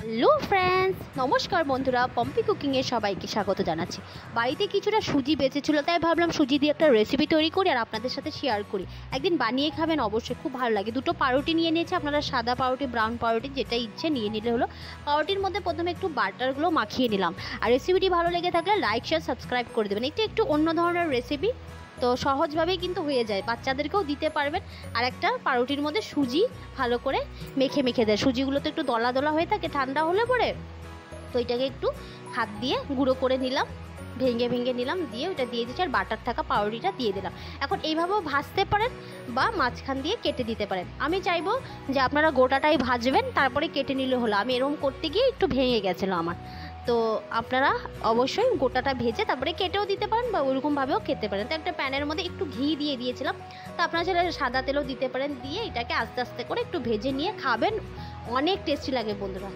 Hello friends, নমস্কার বন্ধুরা। পম্পি কুকিংয়ে সবাইকে স্বাগত জানাচ্ছি। বাড়িতে কিছুটা সুজি বেঁচেছিল, তাই ভাবলাম সুজি দিয়ে একটা রেসিপি তৈরি করি আর আপনাদের সাথে শেয়ার করি। একদিন বানিয়ে খাবেন, অবশ্যই খুব ভালো লাগে। দুটো পাউরুটি নিয়ে নিয়েছি, আপনারা সাদা পাউরুটি, ব্রাউন পাউরুটি যেটা ইচ্ছে নিয়ে নিলে হলো। পাউরুটির মধ্যে প্রথমে একটু বাটারগুলো মাখিয়ে নিলাম। আর রেসিপিটি ভালো লেগে থাকলে লাইক, শেয়ার, সাবস্ক্রাইব করে দেবেন। এটা একটু অন্য ধরনের রেসিপি, তো সহজভাবেই কিন্তু হয়ে যায়, বাচ্চাদেরকেও দিতে পারবেন। আর একটা পাউরুটির মধ্যে সুজি ভালো করে মেখে মেখে দেয়। সুজিগুলো তো একটু দলা দলা হয়ে থাকে ঠান্ডা হলে পরে, তো এটাকে একটু হাত দিয়ে গুঁড়ো করে নিলাম, ভেঙে ভেঙে নিলাম, দিয়ে ওটা দিয়ে দিচ্ছি। আর বাটার থাকা পাউরুটিটা দিয়ে দিলাম। এখন এইভাবেও ভাজতে পারেন বা মাঝখান দিয়ে কেটে দিতে পারেন। আমি চাইবো যে আপনারা গোটাটাই ভাজবেন, তারপরে কেটে নিলে হলো। আমি এরকম করতে গিয়ে একটু ভেঙে গেছিলো আমার, তো আপনারা অবশ্যই গোটাটা ভেজে তারপরে কেটেও দিতে পারেন বা ওইরকমভাবেও খেতে পারেন। তো একটা প্যানের মধ্যে একটু ঘি দিয়ে দিয়েছিলাম, তো আপনারা চাইলে সাদা তেলও দিতে পারেন। দিয়ে এটাকে আস্তে আস্তে করে একটু ভেজে নিয়ে খাবেন, অনেক টেস্টি লাগে বন্ধুরা।